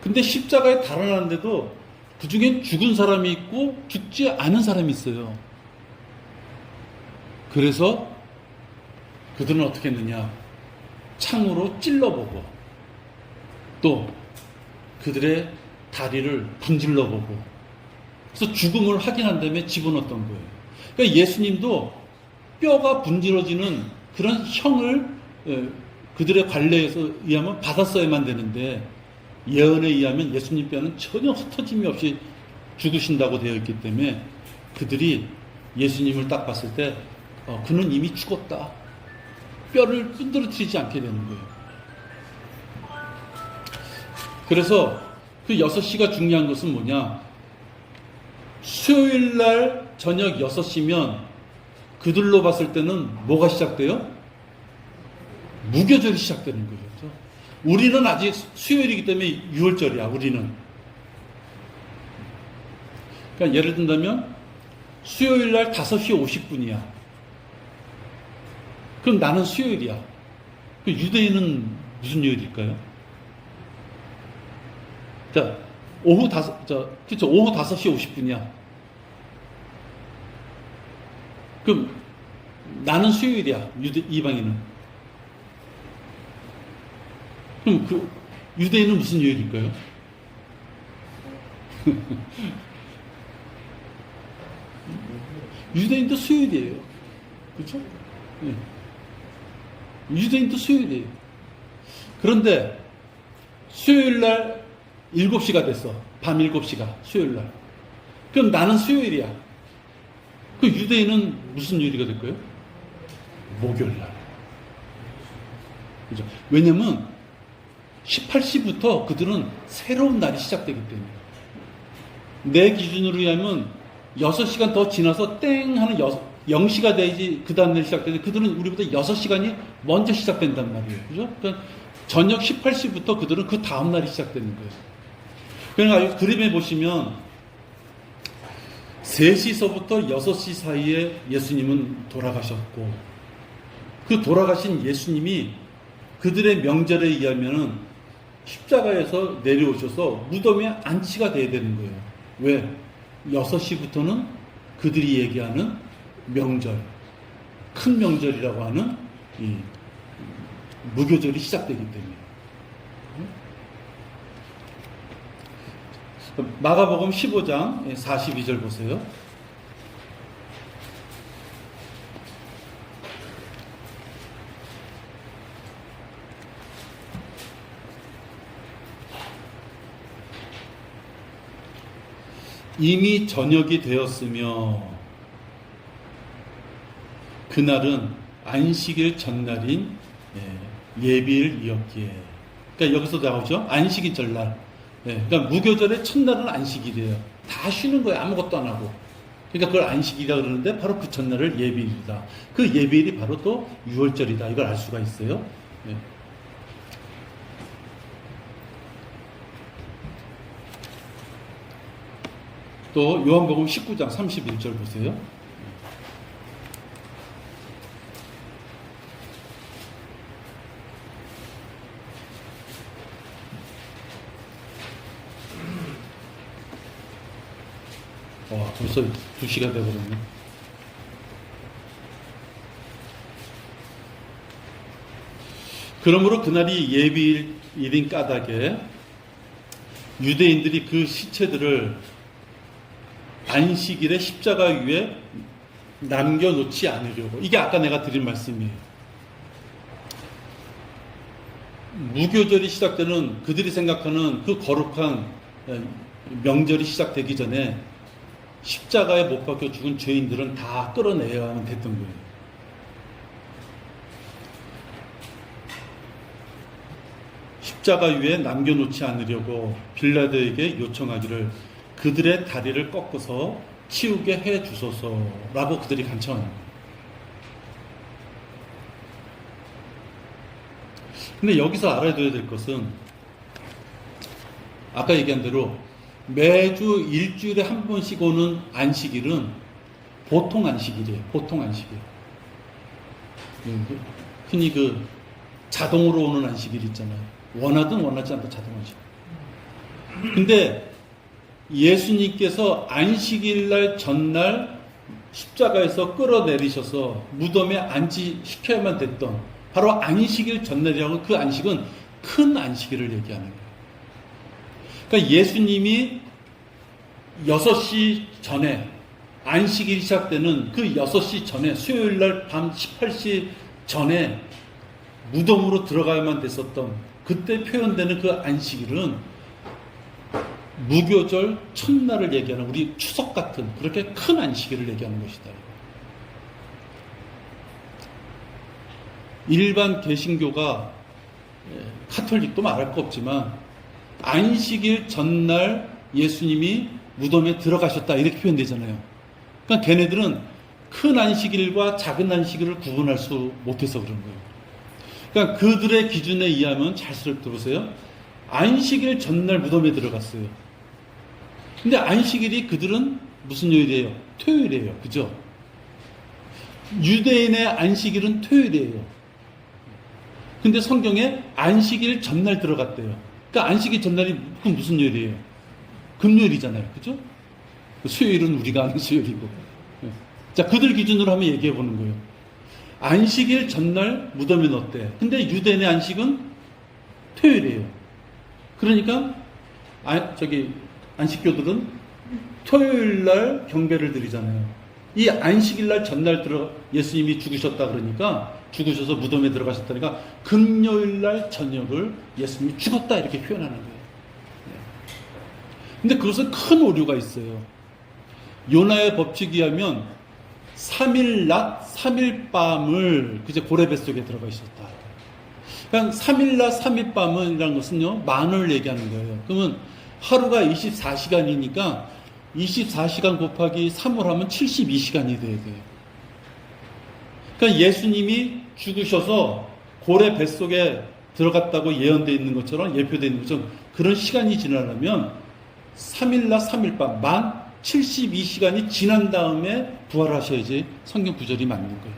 근데 십자가에 달아나는데도 그 중엔 죽은 사람이 있고 죽지 않은 사람이 있어요. 그래서 그들은 어떻게 했느냐? 창으로 찔러보고 또 그들의 다리를 분질러보고, 그래서 죽음을 확인한 다음에 집어넣었던 거예요. 그러니까 예수님도 뼈가 분질러지는 그런 형을 그들의 관례에 의하면 받았어야만 되는데, 예언에 의하면 예수님 뼈는 전혀 흩어짐이 없이 죽으신다고 되어 있기 때문에 그들이 예수님을 딱 봤을 때 그는 이미 죽었다, 뼈를 끈들어뜨리지 않게 되는 거예요. 그래서 그 6시가 중요한 것은 뭐냐? 수요일 날 저녁 6시면 그들로 봤을 때는 뭐가 시작돼요? 무교절이 시작되는 거예요. 우리는 아직 수요일이기 때문에 6월절이야, 우리는. 그러니까 예를 든다면 수요일 날 5시 50분이야. 그럼 나는 수요일이야. 그 유대인은 무슨 요일일까요? 자, 그쵸, 오후 5시 50분이야. 그럼 나는 수요일이야, 이방인은. 그럼 그 유대인은 무슨 요일일까요? 유대인도 수요일이에요. 그렇죠? 네. 유대인도 수요일이에요. 그런데 수요일 날 7시가 됐어. 밤 7시가 수요일 날. 그럼 나는 수요일이야. 그 유대인은 무슨 요일이 될까요? 목요일 날. 그죠? 왜냐면 18시부터 그들은 새로운 날이 시작되기 때문에. 내 기준으로 의하면 6시간 더 지나서 땡 하는 0시가 돼야지 그 다음날 시작되는데, 그들은 우리보다 6시간이 먼저 시작된단 말이에요. 그죠? 그러니까 저녁 18시부터 그들은 그 다음날이 시작되는 거예요. 그러니까 그림에 보시면 3시서부터 6시 사이에 예수님은 돌아가셨고, 그 돌아가신 예수님이 그들의 명절에 의하면은 십자가에서 내려오셔서 무덤에 안치가 돼야 되는 거예요. 왜? 6시부터는 그들이 얘기하는 명절, 큰 명절이라고 하는 이 무교절이 시작되기 때문에. 마가복음 15장 42절 보세요. 이미 저녁이 되었으며 그날은 안식일 전날인 예비일이었기에. 그러니까 여기서 나오죠. 안식일 전날. 그러니까 무교절의 첫날은 안식일이에요. 다 쉬는 거예요. 아무것도 안 하고. 그러니까 그걸 안식일이라 그러는데 바로 그 첫날을 예비일이다. 그 예비일이 바로 또 6월절이다. 이걸 알 수가 있어요. 또 요한복음 19장 31절 보세요. 벌써 2시가 되버렸네. 그러므로 그날이 예비일인 까닭에 유대인들이 그 시체들을 안식일에 십자가 위에 남겨놓지 않으려고. 이게 아까 내가 드린 말씀이에요. 무교절이 시작되는 그들이 생각하는 그 거룩한 명절이 시작되기 전에 십자가에 못 박혀 죽은 죄인들은 다 끌어내야만 됐던 거예요. 십자가 위에 남겨놓지 않으려고 빌라도에게 요청하기를 그들의 다리를 꺾어서 치우게 해 주소서라고 그들이 간청하는 거예요. 근데 여기서 알아둬야 될 것은 아까 얘기한 대로 매주 일주일에 한 번씩 오는 안식일은 보통 안식일이에요. 보통 안식일. 흔히 그 자동으로 오는 안식일 있잖아요. 원하든 원하지 않든 자동 안식. 근데 예수님께서 안식일날 전날 십자가에서 끌어내리셔서 무덤에 안치시켜야만 됐던 바로 안식일 전날이라고. 그 안식은 큰 안식일을 얘기하는 거예요. 그러니까 예수님이 6시 전에 안식일이 시작되는 그 6시 전에 수요일날 밤 18시 전에 무덤으로 들어가야만 됐었던 그때 표현되는 그 안식일은 무교절 첫날을 얘기하는 우리 추석 같은 그렇게 큰 안식일을 얘기하는 것이다. 일반 개신교가 카톨릭도 말할 거 없지만 안식일 전날 예수님이 무덤에 들어가셨다 이렇게 표현되잖아요. 그러니까 걔네들은 큰 안식일과 작은 안식일을 구분할 수 못해서 그런 거예요. 그러니까 그들의 기준에 의하면 잘 들어보세요. 안식일 전날 무덤에 들어갔어요. 근데 안식일이 그들은 무슨 요일이에요? 토요일이에요. 그죠? 유대인의 안식일은 토요일이에요. 근데 성경에 안식일 전날 들어갔대요. 그러니까 안식일 전날이 그 무슨 요일이에요? 금요일이잖아요. 그죠? 수요일은 우리가 아는 수요일이고. 자, 그들 기준으로 한번 얘기해 보는 거예요. 안식일 전날 무덤에 넣었대. 근데 유대인의 안식은 토요일이에요. 그러니까 안식교들은 토요일날 경배를 드리잖아요. 이 안식일날 전날 예수님이 죽으셨다 그러니까 죽으셔서 무덤에 들어가셨다니까 금요일날 저녁을 예수님이 죽었다 이렇게 표현하는 거예요. 근데 그것은 큰 오류가 있어요. 요나의 법칙에 의하면 3일 낮 3일 밤을 그제 고래 뱃속에 들어가 있었다. 그러니까 3일 낮 3일 밤이라는 것은요 만을 얘기하는 거예요. 그러면 하루가 24시간이니까 24시간 곱하기 3을 하면 72시간이 돼야 돼요. 그러니까 예수님이 죽으셔서 고래 뱃속에 들어갔다고 예언되어 있는 것처럼 예표되어 있는 것처럼 그런 시간이 지나려면 3일 낮 3일 밤 만 72시간이 지난 다음에 부활하셔야지 성경 구절이 맞는 거예요.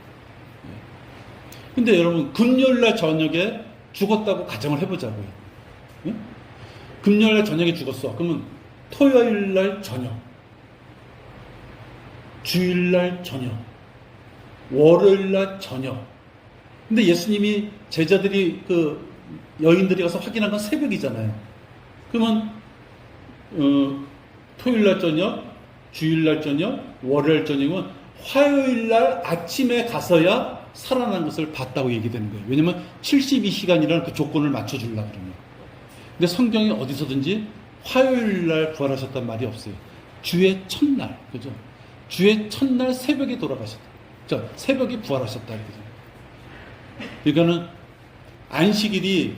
근데 여러분 금요일날 저녁에 죽었다고 가정을 해보자고요. 금요일날 저녁에 죽었어. 그러면 토요일날 저녁, 주일날 저녁, 월요일날 저녁. 근데 예수님이 제자들이 그 여인들이 가서 확인한 건 새벽이잖아요. 그러면 토요일날 저녁, 주일날 저녁, 월요일 저녁은 화요일날 아침에 가서야 살아난 것을 봤다고 얘기되는 거예요. 왜냐면 72시간이라는 그 조건을 맞춰주려고 그러면. 근데 성경에 어디서든지 화요일날 부활하셨단 말이 없어요. 주의 첫날, 그죠? 주의 첫날 새벽에 돌아가셨다. 새벽에 부활하셨다. 그러니까는 안식일이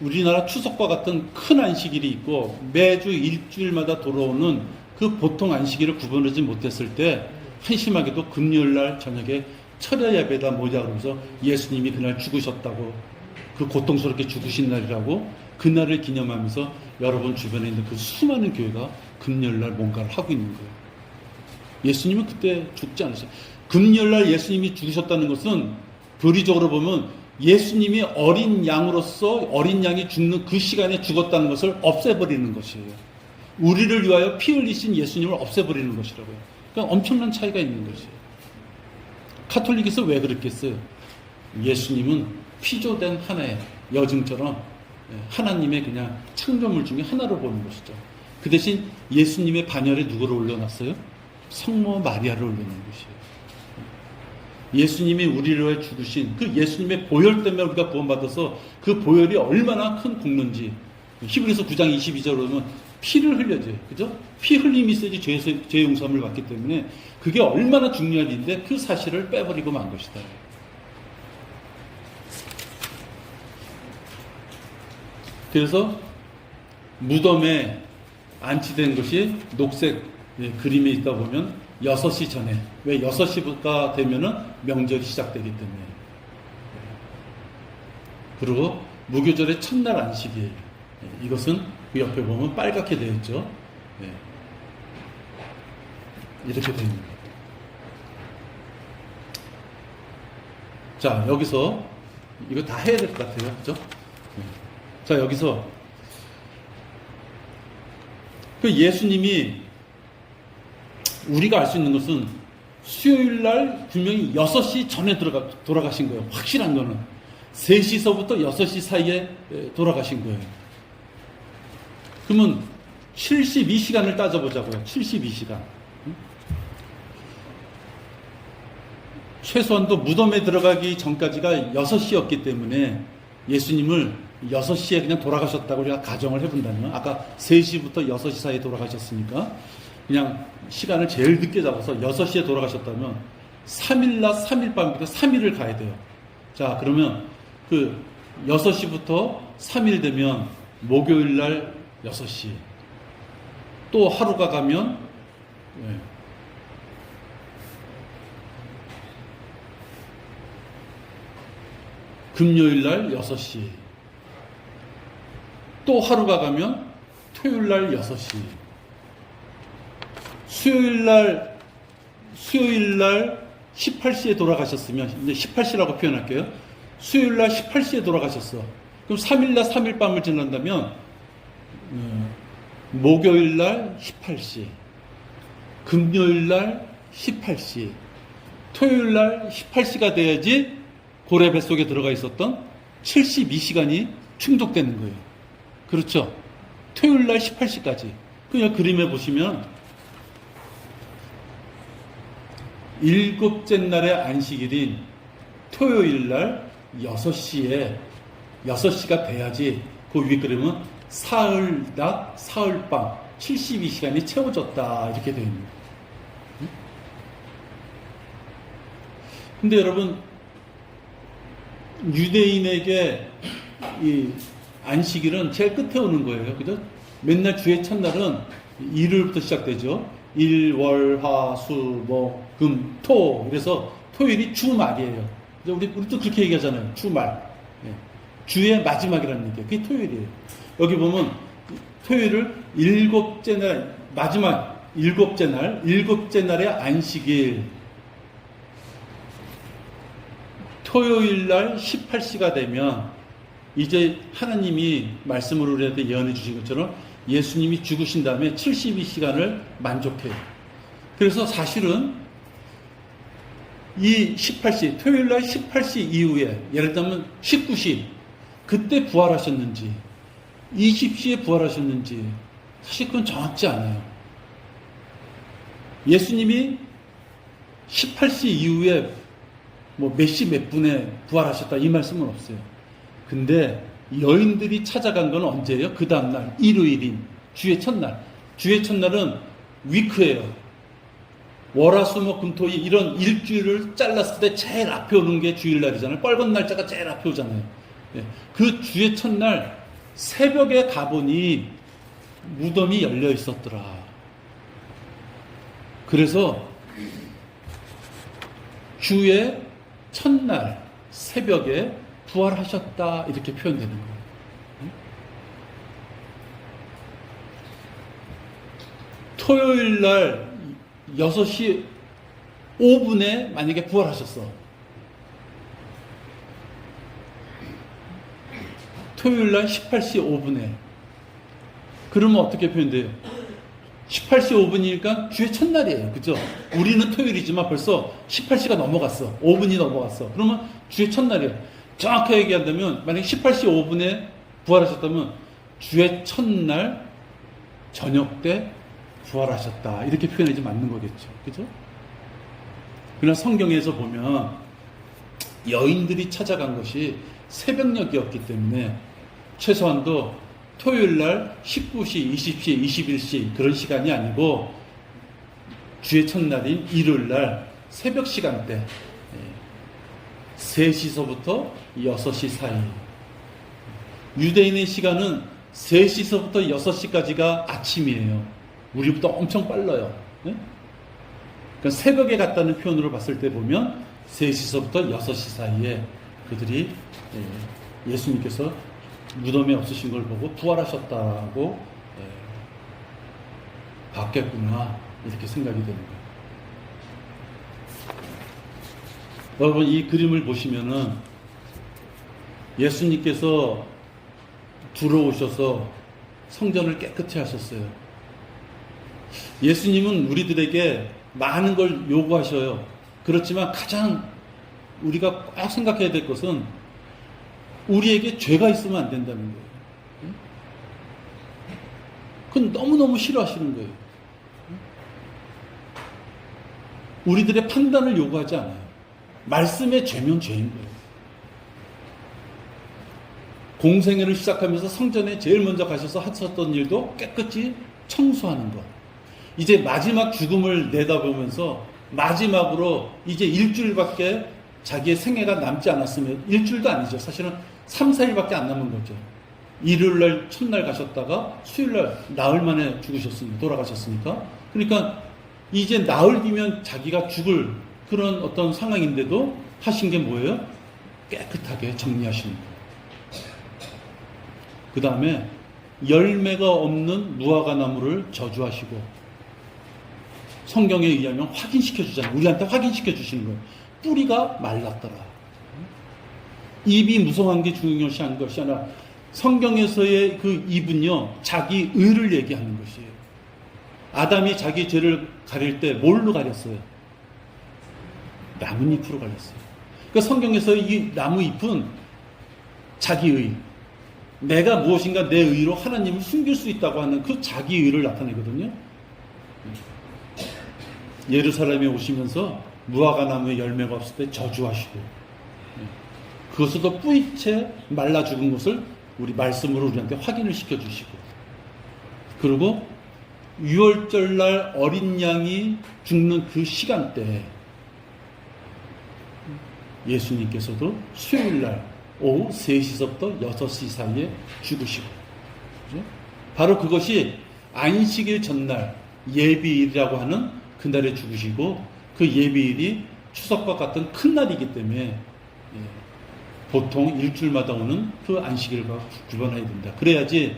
우리나라 추석과 같은 큰 안식일이 있고 매주 일주일마다 돌아오는 그 보통 안식일을 구분하지 못했을 때 한심하게도 금요일날 저녁에 철야 예배다 뭐냐 그러면서 예수님이 그날 죽으셨다고 그 고통스럽게 죽으신 날이라고 그날을 기념하면서 여러분 주변에 있는 그 수많은 교회가 금요일날 뭔가를 하고 있는 거예요. 예수님은 그때 죽지 않으셨어요. 금요일날 예수님이 죽으셨다는 것은 교리적으로 보면 예수님이 어린 양으로서 어린 양이 죽는 그 시간에 죽었다는 것을 없애버리는 것이에요. 우리를 위하여 피 흘리신 예수님을 없애버리는 것이라고요. 그러니까 엄청난 차이가 있는 것이에요. 카톨릭에서 왜 그랬겠어요? 예수님은 피조된 하나의 여증처럼 하나님의 그냥 창조물 중에 하나로 보는 것이죠. 그 대신 예수님의 반열에 누구를 올려놨어요? 성모 마리아를 올려놓은 것이에요. 예수님이 우리를 위해 죽으신 그 예수님의 보혈 때문에 우리가 구원받아서 그 보혈이 얼마나 큰 공로인지 히브리서 9장 22절로 보면 피를 흘려줘요. 그죠? 피 흘림이 있어야지 죄 용서함을 받기 때문에 그게 얼마나 중요한 일인데 그 사실을 빼버리고 만 것이다. 그래서 무덤에 안치된 것이 녹색 그림에 있다 보면 6시 전에, 왜 6시가 되면은 명절이 시작되기 때문에. 그리고 무교절의 첫날 안식일, 이것은 그 옆에 보면 빨갛게 되어 있죠. 이렇게 되어 있는 거예요. 자, 여기서 이거 다 해야 될 것 같아요. 그죠? 자, 여기서 그 예수님이 우리가 알 수 있는 것은 수요일 날 분명히 6시 전에 돌아가신 거예요. 확실한 거는 3시서부터 6시 사이에 돌아가신 거예요. 그러면 72시간을 따져보자고요. 72시간. 최소한도 무덤에 들어가기 전까지가 6시였기 때문에 예수님을 6시에 그냥 돌아가셨다고 우리가 가정을 해본다면, 아까 3시부터 6시 사이에 돌아가셨으니까 그냥 시간을 제일 늦게 잡아서 6시에 돌아가셨다면 3일낮 3일밤부터 3일을 가야 돼요. 자, 그러면 그 6시부터 3일 되면 목요일날 6시, 또 하루가 가면 금요일날 6시, 또 하루가 가면 토요일날 6시, 수요일날 18시에 돌아가셨으면, 이제 18시라고 표현할게요. 수요일날 18시에 돌아가셨어. 그럼 3일날 3일밤을 지난다면 목요일날 18시, 금요일날 18시, 토요일날 18시가 돼야지 고래 뱃속에 들어가 있었던 72시간이 충족되는 거예요. 그렇죠? 토요일날 18시까지. 그냥 그림에 보시면 7째 날의 안식일인 토요일날 6시가 돼야지 그 위에 그림은 사흘낮, 사흘밤 72시간이 채워졌다, 이렇게 되어 있는 거예요. 근데 여러분, 유대인에게 이 안식일은 제일 끝에 오는 거예요. 그죠? 맨날 주의 첫날은 일요일부터 시작되죠. 일, 월, 화, 수, 목, 금, 토. 그래서 토요일이 주말이에요. 우리도 그렇게 얘기하잖아요. 주말. 주의 마지막이라는 얘기예요. 그게 토요일이에요. 여기 보면 토요일을 7째 날, 마지막 7째 날의 안식일. 토요일 날 18시가 되면 이제 하나님이 말씀으로 우리한테 예언해 주신 것처럼 예수님이 죽으신 다음에 72시간을 만족해요. 그래서 사실은 이 18시, 토요일 날 18시 이후에, 예를 들면 19시, 그때 부활하셨는지 20시에 부활하셨는지 사실 그건 정확지 않아요. 예수님이 18시 이후에 뭐 몇 시 몇 분에 부활하셨다 이 말씀은 없어요. 근데 여인들이 찾아간 건 언제예요? 그 다음날 일요일인 주의 첫날. 주의 첫날은 위크예요. 월화수목금토일 이런 일주일을 잘랐을 때 제일 앞에 오는 게 주일날이잖아요. 빨간 날짜가 제일 앞에 오잖아요. 그 주의 첫날 새벽에 가보니 무덤이 열려 있었더라. 그래서 주의 첫날 새벽에 부활하셨다, 이렇게 표현되는 거예요. 토요일 날 6시 5분에 만약에 부활하셨어. 토요일 날 18시 5분에. 그러면 어떻게 표현돼요? 18시 5분이니까 주의 첫날이에요. 그죠? 우리는 토요일이지만 벌써 18시가 넘어갔어. 5분이 넘어갔어. 그러면 주의 첫날이에요. 정확하게 얘기한다면, 만약에 18시 5분에 부활하셨다면, 주의 첫날 저녁 때 부활하셨다. 이렇게 표현하지 맞는 거겠죠. 그죠? 그러나 성경에서 보면, 여인들이 찾아간 것이 새벽녘이었기 때문에, 최소한도 토요일 날 19시, 20시, 21시 그런 시간이 아니고 주의 첫날인 일요일 날 새벽 시간대 3시서부터 6시 사이. 유대인의 시간은 3시서부터 6시까지가 아침이에요. 우리보다 엄청 빨라요. 그러니까 새벽에 갔다는 표현으로 봤을 때 보면 3시서부터 6시 사이에 그들이 예수님께서 무덤에 없으신 걸 보고 부활하셨다고 봤겠구나 이렇게 생각이 되는 거예요. 여러분 이 그림을 보시면은 예수님께서 들어오셔서 성전을 깨끗이 하셨어요. 예수님은 우리들에게 많은 걸 요구하셔요. 그렇지만 가장 우리가 꼭 생각해야 될 것은 우리에게 죄가 있으면 안 된다는 거예요. 그건 너무너무 싫어하시는 거예요. 우리들의 판단을 요구하지 않아요. 말씀의 죄면 죄인 거예요. 공생애를 시작하면서 성전에 제일 먼저 가셔서 하셨던 일도 깨끗이 청소하는 것. 이제 마지막 죽음을 내다보면서 마지막으로 이제 일주일밖에 자기의 생애가 남지 않았으면, 일주일도 아니죠. 사실은 3, 4일밖에 안 남은 거죠. 일요일날 첫날 가셨다가 수요일날 나흘 만에 죽으셨으니까, 돌아가셨으니까. 그러니까 이제 나흘 뒤면 자기가 죽을 그런 어떤 상황인데도 하신 게 뭐예요? 깨끗하게 정리하시는 거예요. 그 다음에 열매가 없는 무화과 나무를 저주하시고, 성경에 의하면 확인시켜 주잖아요. 우리한테 확인시켜 주시는 거예요. 뿌리가 말랐더라. 입이 무성한 게 중요시한 것이 아니라 성경에서의 그 입은요, 자기 의를 얘기하는 것이에요. 아담이 자기 죄를 가릴 때 뭘로 가렸어요? 나뭇잎으로 가렸어요. 그러니까 성경에서 이 나무잎은 자기 의, 내가 무엇인가 내 의로 하나님을 숨길 수 있다고 하는 그 자기 의를 나타내거든요. 예루살렘에 오시면서 무화과 나무에 열매가 없을 때 저주하시고, 그것도 뿌이채 말라 죽은 것을 우리 말씀으로 우리한테 확인을 시켜주시고, 그리고 유월절날 어린 양이 죽는 그 시간대에 예수님께서도 수요일날 오후 3시서부터 6시 사이에 죽으시고, 바로 그것이 안식일 전날 예비일이라고 하는 그날에 죽으시고, 그 예비일이 추석과 같은 큰 날이기 때문에 보통 일주일마다 오는 그 안식일과 구분해야 된다. 그래야지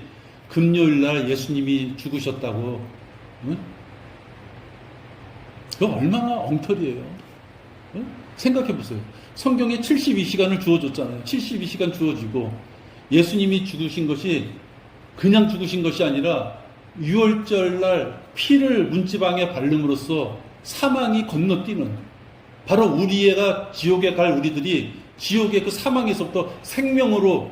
금요일날 예수님이 죽으셨다고, 그거 얼마나 엉터리예요. 생각해 보세요. 성경에 72시간을 주어줬잖아요. 72시간 주어지고, 예수님이 죽으신 것이 그냥 죽으신 것이 아니라 6월절날 피를 문지방에 바름으로써 사망이 건너뛰는, 바로 우리가 지옥에 갈 우리들이 지옥의 그 사망에서부터 생명으로,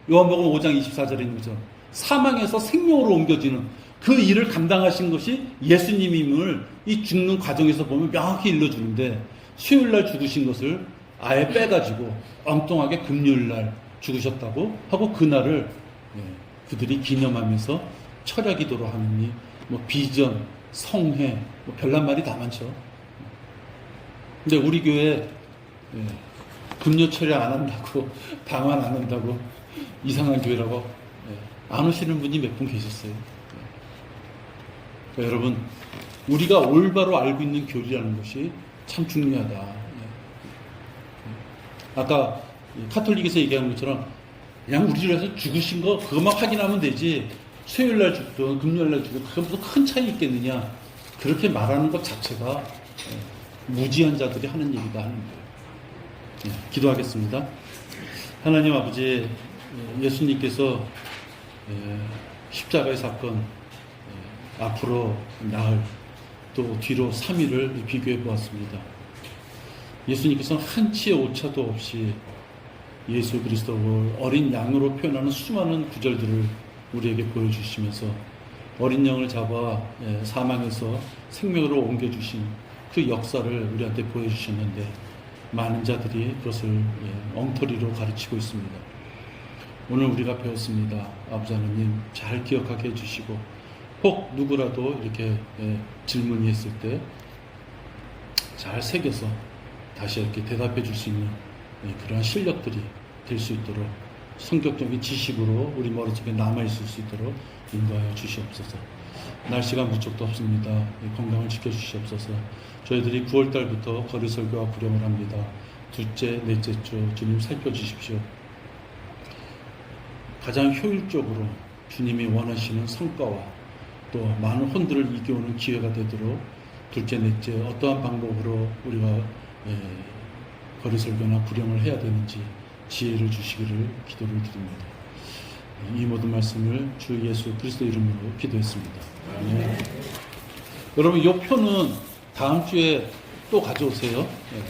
요한복음 5장 24절에 있는 거죠. 사망에서 생명으로 옮겨지는 그 일을 감당하신 것이 예수님임을 이 죽는 과정에서 보면 명확히 일러주는데, 수요일날 죽으신 것을 아예 빼가지고 엉뚱하게 금요일날 죽으셨다고 하고, 그날을 그들이 기념하면서 철야기도로 하느니, 뭐 비전, 성회, 뭐 별난 말이 다 많죠. 근데 우리 교회 금요 철야 안 한다고, 방한 안 한다고 이상한 교회라고 안 오시는 분이 몇 분 계셨어요. 그러니까 여러분, 우리가 올바로 알고 있는 교리라는 것이 참 중요하다. 아까 카톨릭에서 얘기하는 것처럼 그냥 우리를 죽으신 거 그것만 확인하면 되지, 수요일날 죽든 금요일날 죽든 그게 무슨 큰 차이 있겠느냐, 그렇게 말하는 것 자체가 무지한 자들이 하는 얘기다 하는 거예요. 기도하겠습니다. 하나님 아버지, 예수님께서 십자가의 사건, 앞으로 나흘 또 뒤로 3일을 비교해 보았습니다. 예수님께서는 한치의 오차도 없이 예수 그리스도를 어린 양으로 표현하는 수많은 구절들을 우리에게 보여주시면서 어린 양을 잡아 사망에서 생명으로 옮겨주신 그 역사를 우리한테 보여주셨는데 많은 자들이 그것을 엉터리로 가르치고 있습니다. 오늘 우리가 배웠습니다. 아버지 하나님 잘 기억하게 해주시고 혹 누구라도 이렇게 질문이 했을 때 잘 새겨서 다시 이렇게 대답해 줄 수 있는 그러한 실력들이 될 수 있도록 성격적인 지식으로 우리 머릿속에 남아있을 수 있도록 인도하여 주시옵소서. 날씨가 무척 덥습니다. 건강을 지켜주시옵소서. 저희들이 9월달부터 거리 설교와 구령을 합니다. 둘째, 넷째 주 주님 살펴주십시오. 가장 효율적으로 주님이 원하시는 성과와 또 많은 혼들을 이겨오는 기회가 되도록 둘째, 넷째 어떠한 방법으로 우리가 거리 설교나 구령을 해야 되는지 지혜를 주시기를 기도를 드립니다. 이 모든 말씀을 주 예수 그리스도 이름으로 기도했습니다. 네. 여러분 이 표는 다음 주에 또 가져오세요. 네.